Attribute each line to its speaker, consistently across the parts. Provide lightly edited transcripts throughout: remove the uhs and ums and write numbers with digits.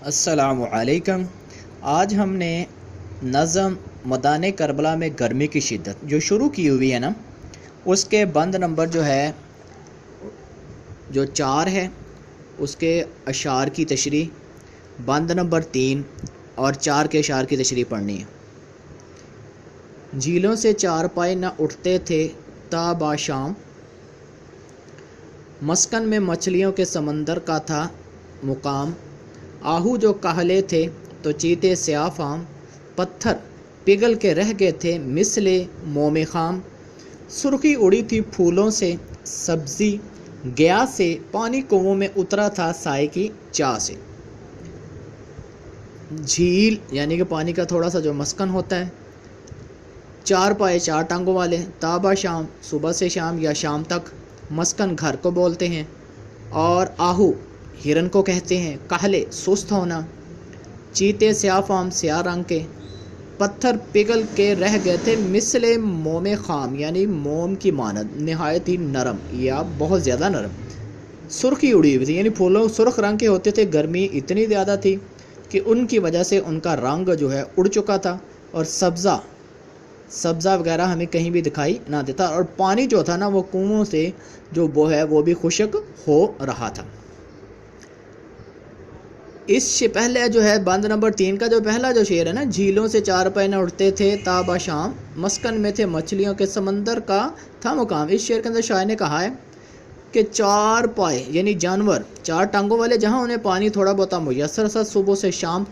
Speaker 1: السلام علیکم۔ آج ہم نے نظم مدان کربلا میں گرمی کی شدت جو شروع کی ہوئی ہے نا، اس کے بند نمبر جو 4 ہے، اس کے اشعار کی تشریح، بند نمبر 3 اور 4 کے اشعار کی تشریح پڑھنی ہے۔ جھیلوں سے چار پائے نہ اٹھتے تھے تا باشام، مسکن میں مچھلیوں کے سمندر کا تھا مقام، آہو جو کہلے تھے تو چیتے سیاہ فام، پتھر پگھل کے رہ گئے تھے مثل موم خام، سرخی اڑی تھی پھولوں سے سبزی گیا سے، پانی کنووں میں اترا تھا سائے کی چاہ سے۔ جھیل یعنی کہ پانی کا تھوڑا سا جو مسکن ہوتا ہے، چار پائے چار ٹانگوں والے، تابا شام صبح سے شام یا شام تک، مسکن گھر کو بولتے ہیں، اور آہو ہرن کو کہتے ہیں، کہلے سست ہونا، چیتے سیاہ فام سیاہ رنگ کے، پتھر پگھل کے رہ گئے تھے مثل موم خام یعنی موم کی مانند نہایت ہی نرم یا بہت زیادہ نرم، سرخی اڑی ہوئی تھی یعنی پھولوں سرخ رنگ کے ہوتے تھے، گرمی اتنی زیادہ تھی کہ ان کی وجہ سے ان کا رنگ جو ہے اڑ چکا تھا، اور سبزہ وغیرہ ہمیں کہیں بھی دکھائی نہ دیتا، اور پانی جو تھا نا وہ کنووں سے جو وہ بھی خشک ہو رہا تھا۔ اس سے پہلے جو ہے بند نمبر 3 کا جو پہلا جو شعر ہے نا، جھیلوں سے چار پائے نہ اٹھتے تھے تابا شام، مسکن میں تھے مچھلیوں کے سمندر کا تھا مقام۔ اس شعر کے اندر شاعر نے کہا ہے کہ چار پائے یعنی جانور چار ٹانگوں والے جہاں انہیں پانی تھوڑا بہت میسر تھا صبح سے شام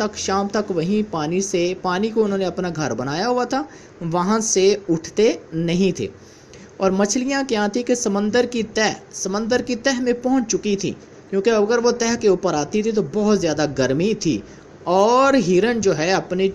Speaker 1: تک وہیں پانی کو انہوں نے اپنا گھر بنایا ہوا تھا، وہاں سے اٹھتے نہیں تھے، اور مچھلیاں کیا تھی کہ سمندر کی تہ میں پہنچ چکی تھی، کیونکہ اگر وہ تہ کے اوپر آتی تھی تو بہت زیادہ گرمی تھی، اور ہرن جو ہے اپنی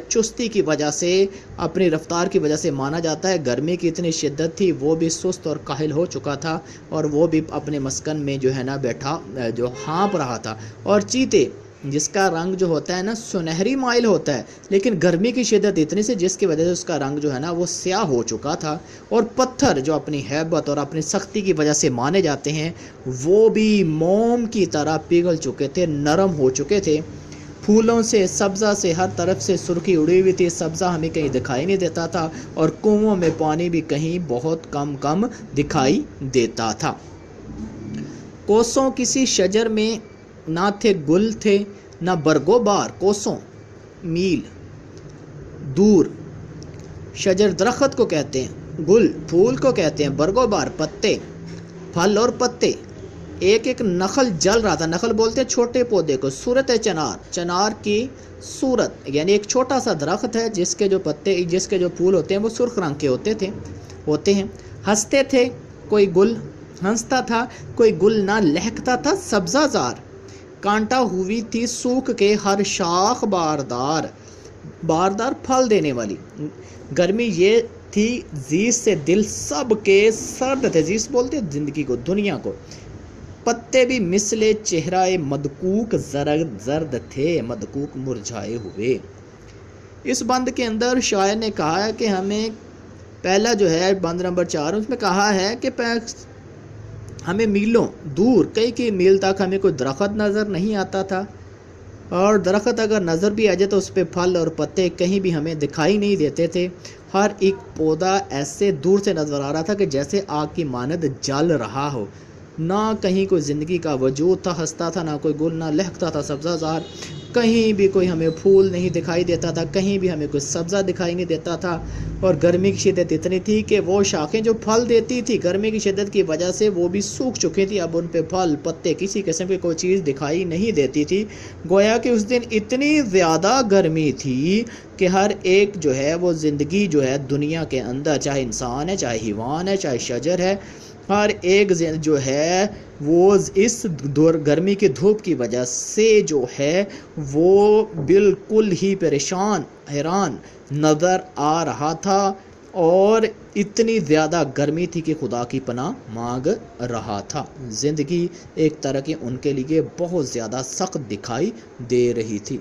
Speaker 1: چستی کی وجہ سے، اپنی رفتار کی وجہ سے مانا جاتا ہے گرمی کی اتنی شدت تھی، وہ بھی سست اور کاہل ہو چکا تھا، اور وہ بھی اپنے مسکن میں جو ہے نا بیٹھا جو ہانپ رہا تھا، اور چیتے جس کا رنگ جو ہوتا ہے نا سنہری مائل ہوتا ہے، لیکن گرمی کی شدت اتنی سے جس کی وجہ سے اس کا رنگ جو ہے نا وہ سیاہ ہو چکا تھا، اور پتھر جو اپنی ہیبت اور اپنی سختی کی وجہ سے مانے جاتے ہیں وہ بھی موم کی طرح پگھل چکے تھے، نرم ہو چکے تھے۔ پھولوں سے سبزہ سے ہر طرف سے سرخی اڑی ہوئی تھی، سبزہ ہمیں کہیں دکھائی نہیں دیتا تھا، اور کنووں میں پانی بھی کہیں بہت کم دکھائی دیتا تھا۔ کوسوں کسی شجر میں نہ تھے گل تھے نہ برگو بار، کوسوں میل دور، شجر درخت کو کہتے ہیں، گل پھول کو کہتے ہیں، برگو بار پتے، پھل اور پتے، ایک نخل جل رہا تھا، نخل بولتے ہیں چھوٹے پودے کو، صورت چنار کی صورت یعنی ایک چھوٹا سا درخت ہے جس کے جو پھول ہوتے ہیں وہ سرخ رنگ کے ہوتے ہیں، ہنستے تھے کوئی گل ہنستا تھا، کوئی گل نہ لہکتا تھا سبزہ زار، کانٹا ہوئی تھی سوکھ کے ہر شاخ باردار پھل دینے والی، گرمی یہ تھی زیس سے دل سب کے سرد تھے، زیس بولتے ہیں زندگی کو، دنیا کو، پتے بھی مثل چہرہ مدکوک زرد تھے، مدکوک مرجھائے ہوئے۔ اس بند کے اندر شاعر نے کہا ہے کہ ہمیں پہلا جو ہے بند نمبر 4 اس میں کہا ہے کہ ہمیں میلوں دور کئی میل تک ہمیں کوئی درخت نظر نہیں آتا تھا، اور درخت اگر نظر بھی آ جائے تو اس پہ پھل اور پتے کہیں بھی ہمیں دکھائی نہیں دیتے تھے، ہر ایک پودا ایسے دور سے نظر آ رہا تھا کہ جیسے آگ کی مانند جل رہا ہو، نہ کہیں کوئی زندگی کا وجود تھا، ہنستا تھا، نہ کوئی گل نہ لہکتا تھا سبزہ زار، کہیں بھی کوئی ہمیں پھول نہیں دکھائی دیتا تھا، کہیں بھی ہمیں کوئی سبزہ دکھائی نہیں دیتا تھا، اور گرمی کی شدت اتنی تھی کہ وہ شاخیں جو پھل دیتی تھی گرمی کی شدت کی وجہ سے وہ بھی سوکھ چکی تھی، اب ان پہ پھل پتے کسی قسم کی کوئی چیز دکھائی نہیں دیتی تھی، گویا کہ اس دن اتنی زیادہ گرمی تھی کہ ہر ایک جو ہے وہ زندگی جو ہے دنیا کے اندر، چاہے انسان ہے، چاہے حیوان ہے، چاہے شجر ہے، ہر ایک جو ہے وہ اس گرمی کی دھوپ کی وجہ سے جو ہے وہ بالکل ہی پریشان حیران نظر آ رہا تھا، اور اتنی زیادہ گرمی تھی کہ خدا کی پناہ مانگ رہا تھا، زندگی ایک طرح کی ان کے لیے بہت زیادہ سخت دکھائی دے رہی تھی۔